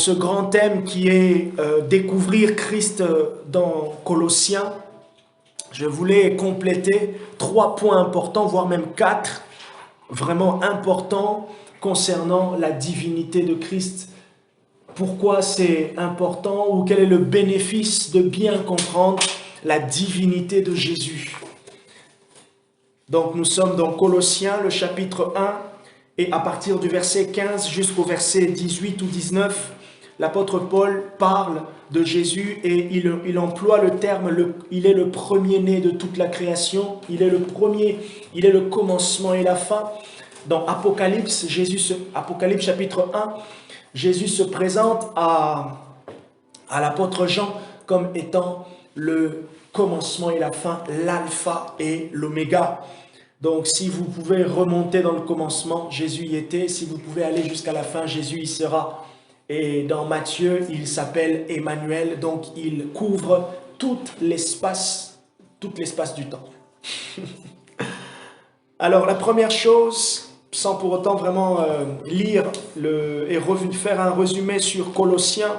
Ce grand thème qui est découvrir Christ dans Colossiens, je voulais compléter 3 points importants, voire même 4, vraiment importants concernant la divinité de Christ. Pourquoi c'est important ou quel est le bénéfice de bien comprendre la divinité de Jésus. Donc nous sommes dans Colossiens, le chapitre 1, et à partir du verset 15 jusqu'au verset 18 ou 19, l'apôtre Paul parle de Jésus et il emploie le terme, il est le premier-né de toute la création, il est le premier, il est le commencement et la fin. Dans Apocalypse, Apocalypse chapitre 1, Jésus se présente à l'apôtre Jean comme étant le commencement et la fin, l'alpha et l'oméga. Donc si vous pouvez remonter dans le commencement, Jésus y était. Si vous pouvez aller jusqu'à la fin, Jésus y sera. Et dans Matthieu, il s'appelle Emmanuel, donc il couvre tout l'espace du temps. Alors la première chose, sans pour autant vraiment lire et faire un résumé sur Colossiens,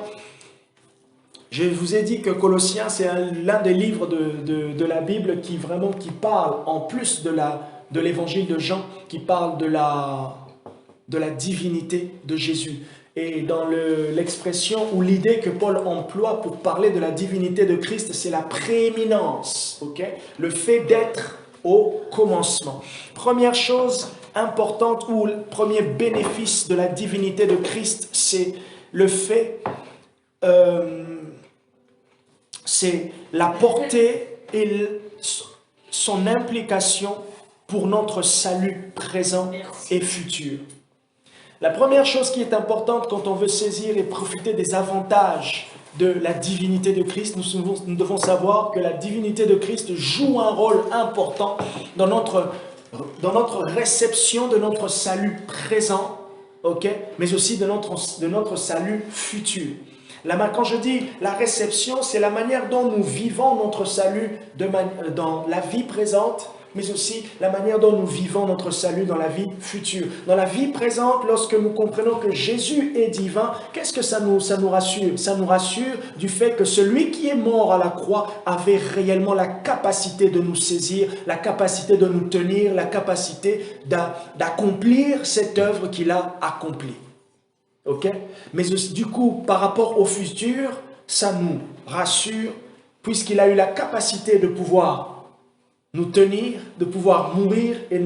je vous ai dit que Colossiens, c'est l'un des livres de la Bible qui parle, en plus de l'évangile de Jean, qui parle de la divinité de Jésus. Et dans l'expression ou l'idée que Paul emploie pour parler de la divinité de Christ, c'est la prééminence, le fait d'être au commencement. Première chose importante ou le premier bénéfice de la divinité de Christ, c'est le fait... c'est la portée et son implication pour notre salut présent et futur. La première chose qui est importante quand on veut saisir et profiter des avantages de la divinité de Christ, nous devons savoir que la divinité de Christ joue un rôle important dans notre réception de notre salut présent, mais aussi de notre salut futur. Quand je dis la réception, c'est la manière dont nous vivons notre salut dans la vie présente, mais aussi la manière dont nous vivons notre salut dans la vie future. Dans la vie présente, lorsque nous comprenons que Jésus est divin, qu'est-ce que ça nous rassure? Ça nous rassure du fait que celui qui est mort à la croix avait réellement la capacité de nous saisir, la capacité de nous tenir, la capacité d'accomplir cette œuvre qu'il a accomplie. Mais du coup, par rapport au futur, ça nous rassure, puisqu'il a eu la capacité de pouvoir nous tenir, de pouvoir mourir et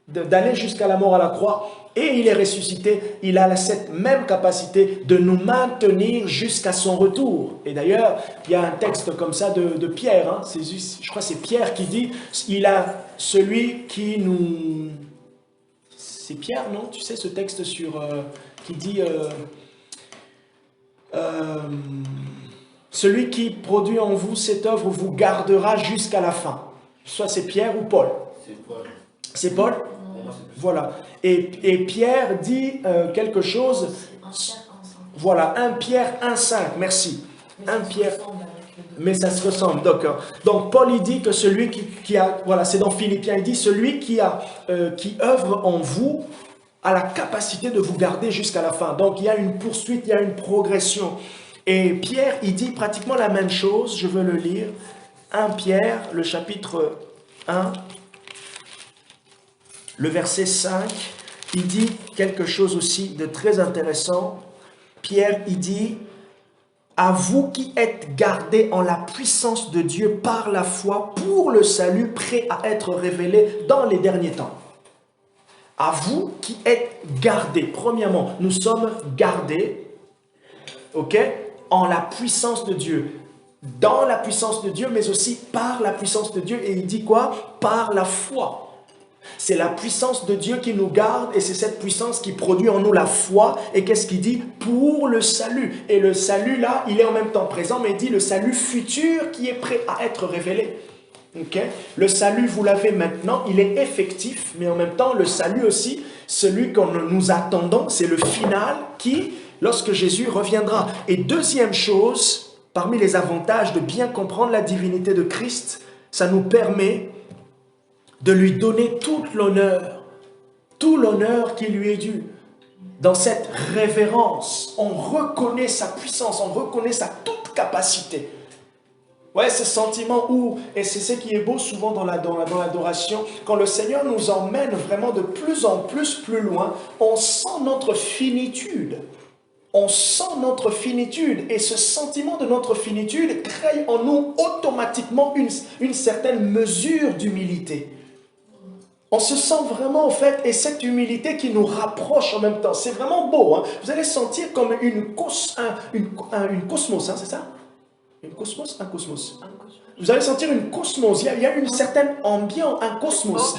d'aller jusqu'à la mort à la croix, et il est ressuscité. Il a cette même capacité de nous maintenir jusqu'à son retour. Et d'ailleurs, il y a un texte comme ça de Pierre, je crois que c'est Pierre qui dit, il a celui qui nous... C'est Pierre, non? Tu sais ce texte qui dit celui qui produit en vous cette œuvre vous gardera jusqu'à la fin. Soit c'est Pierre ou Paul. C'est Paul. C'est Paul? Voilà. Et Pierre dit quelque chose. Voilà, 1 Pierre 1,5. Merci. 1 Pierre. Mais ça se ressemble, d'accord. Donc Paul il dit que celui qui a, voilà, c'est dans Philippiens, il dit celui qui œuvre en vous a la capacité de vous garder jusqu'à la fin. Donc il y a une poursuite, il y a une progression. Et Pierre, il dit pratiquement la même chose, je veux le lire. 1 Pierre, le chapitre 1, le verset 5, il dit quelque chose aussi de très intéressant. Pierre, il dit, « À vous qui êtes gardés en la puissance de Dieu par la foi pour le salut prêt à être révélé dans les derniers temps. » À vous qui êtes gardés. Premièrement, nous sommes gardés, en la puissance de Dieu. Dans la puissance de Dieu, mais aussi par la puissance de Dieu. Et il dit quoi? Par la foi. C'est la puissance de Dieu qui nous garde et c'est cette puissance qui produit en nous la foi. Et qu'est-ce qu'il dit? Pour le salut. Et le salut là, il est en même temps présent, mais il dit le salut futur qui est prêt à être révélé. Le salut, vous l'avez maintenant, il est effectif, mais en même temps, le salut aussi, celui que nous attendons, c'est le final qui, lorsque Jésus reviendra. Et deuxième chose, parmi les avantages de bien comprendre la divinité de Christ, ça nous permet de lui donner tout l'honneur qui lui est dû. Dans cette révérence, on reconnaît sa puissance, on reconnaît sa toute capacité. Ouais, ce sentiment où, et c'est ce qui est beau souvent dans l'adoration, quand le Seigneur nous emmène vraiment de plus en plus loin, on sent notre finitude. On sent notre finitude et ce sentiment de notre finitude crée en nous automatiquement une certaine mesure d'humilité. On se sent vraiment, en fait, et cette humilité qui nous rapproche en même temps. C'est vraiment beau. Hein? Vous allez sentir comme une cosmos, hein, c'est ça? Une cosmos? Un cosmos. Vous allez sentir une cosmos, il y a une certaine ambiance, un cosmos.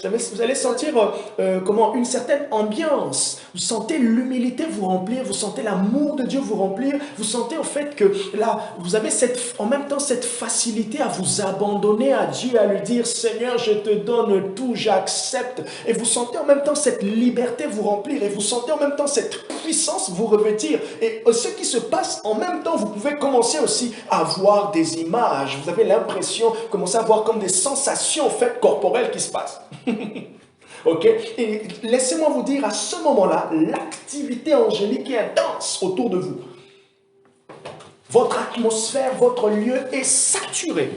Vous allez sentir une certaine ambiance. Vous sentez l'humilité vous remplir, vous sentez l'amour de Dieu vous remplir, vous sentez en fait que là, vous avez en même temps cette facilité à vous abandonner à Dieu, à lui dire, Seigneur, je te donne tout, j'accepte. Et vous sentez en même temps cette liberté vous remplir, et vous sentez en même temps cette puissance vous revêtir. Et ce qui se passe en même temps, vous pouvez commencer aussi à voir des images. Vous avez l'impression, commencer à voir comme des sensations en fait corporelles qui se passent. Ok? Et laissez-moi vous dire, à ce moment-là, l'activité angélique est intense autour de vous. Votre atmosphère, votre lieu est saturé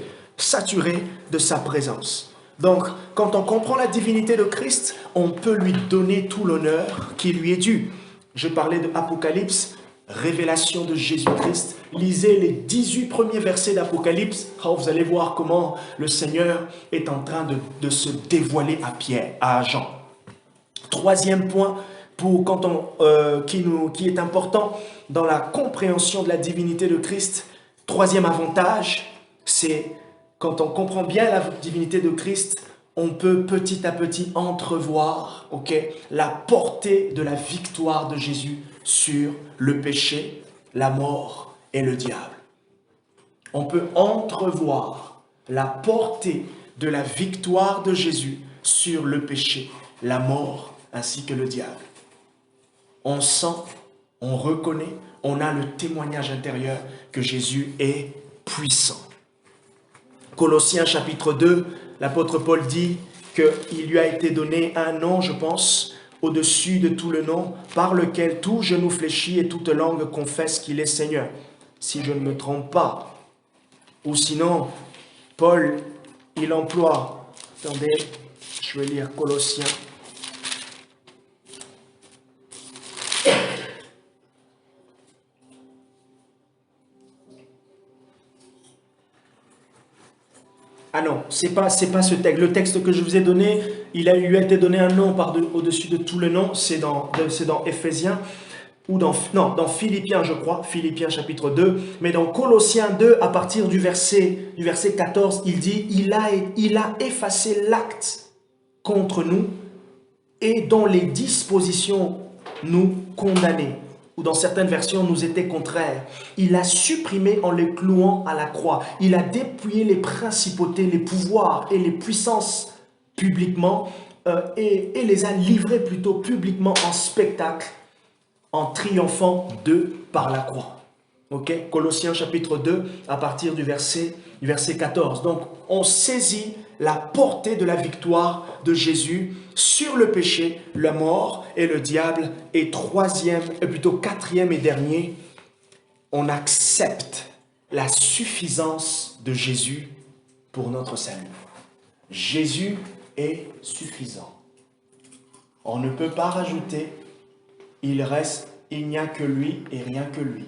de sa présence. Donc, quand on comprend la divinité de Christ, on peut lui donner tout l'honneur qui lui est dû. Je parlais de Apocalypse, révélation de Jésus-Christ. Lisez les 18 premiers versets d'Apocalypse. Oh, vous allez voir comment le Seigneur est en train de se dévoiler à Jean. Troisième point qui est important dans la compréhension de la divinité de Christ. Troisième avantage, c'est quand on comprend bien la divinité de Christ, on peut petit à petit entrevoir la portée de la victoire de Jésus sur le péché, la mort et le diable. On peut entrevoir la portée de la victoire de Jésus sur le péché, la mort ainsi que le diable. On sent, on reconnaît, on a le témoignage intérieur que Jésus est puissant. Colossiens chapitre 2, l'apôtre Paul dit qu'il lui a été donné un nom, je pense, au-dessus de tout le nom, par lequel tout genou fléchit et toute langue confesse qu'il est Seigneur. Si je ne me trompe pas. Ou sinon, Paul, il emploie, attendez, je vais lire Colossiens. Ah non, c'est pas ce texte. Le texte que je vous ai donné, lui a été donné un nom au-dessus de tout le nom. C'est dans Éphésiens, ou dans Philippiens, je crois, Philippiens chapitre 2. Mais dans Colossiens 2, à partir du verset 14, il dit, il a effacé l'acte contre nous et dont les dispositions nous condamnaient. Ou dans certaines versions, nous étaient contraires. Il a supprimé en les clouant à la croix. Il a dépouillé les principautés, les pouvoirs et les puissances publiquement et les a livrés plutôt publiquement en spectacle, en triomphant d'eux par la croix. Ok? Colossiens chapitre 2, à partir du verset 14. Donc, on saisit la portée de la victoire de Jésus sur le péché, la mort et le diable. Et quatrième et dernier, on accepte la suffisance de Jésus pour notre salut. Jésus est suffisant. On ne peut pas rajouter, il n'y a que lui et rien que lui.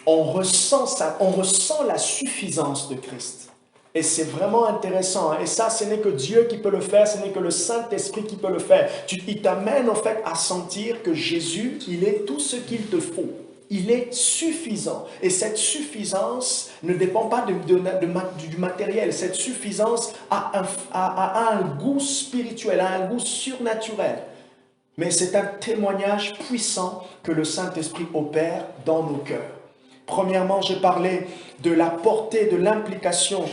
On ressent la suffisance de Christ. Et c'est vraiment intéressant. Et ça, ce n'est que Dieu qui peut le faire, ce n'est que le Saint-Esprit qui peut le faire. Il t'amène en fait à sentir que Jésus, il est tout ce qu'il te faut. Il est suffisant. Et cette suffisance ne dépend pas du matériel. Cette suffisance a un goût spirituel, a un goût surnaturel. Mais c'est un témoignage puissant que le Saint-Esprit opère dans nos cœurs. Premièrement, j'ai parlé de la portée, de l'implication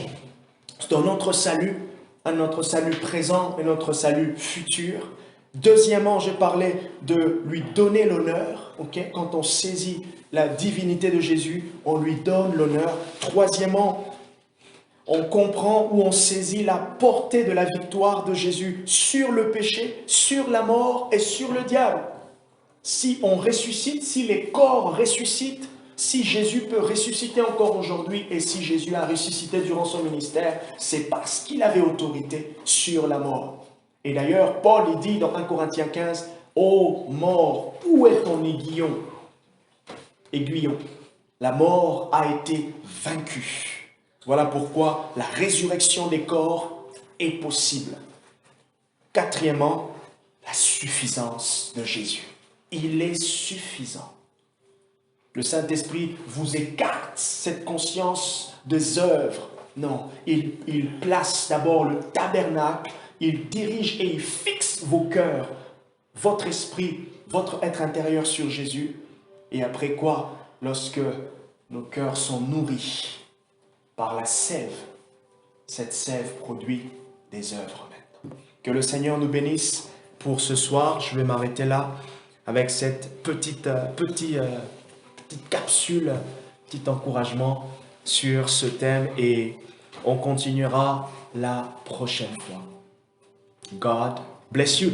dans notre salut, à notre salut présent et notre salut futur. Deuxièmement, j'ai parlé de lui donner l'honneur. Quand on saisit la divinité de Jésus, on lui donne l'honneur. Troisièmement, on comprend ou on saisit la portée de la victoire de Jésus sur le péché, sur la mort et sur le diable. Si on ressuscite, si les corps ressuscitent, si Jésus peut ressusciter encore aujourd'hui et si Jésus a ressuscité durant son ministère, c'est parce qu'il avait autorité sur la mort. Et d'ailleurs, Paul il dit dans 1 Corinthiens 15, « Ô mort, où est ton aiguillon ?» Aiguillon. La mort a été vaincue. Voilà pourquoi la résurrection des corps est possible. Quatrièmement, la suffisance de Jésus. Il est suffisant. Le Saint-Esprit vous écarte cette conscience des œuvres. Non, il place d'abord le tabernacle, il dirige et il fixe vos cœurs, votre esprit, votre être intérieur sur Jésus. Et après quoi, lorsque nos cœurs sont nourris par la sève, cette sève produit des œuvres. Que le Seigneur nous bénisse pour ce soir. Je vais m'arrêter là avec cette petite capsule, petit encouragement sur ce thème et on continuera la prochaine fois. God bless you.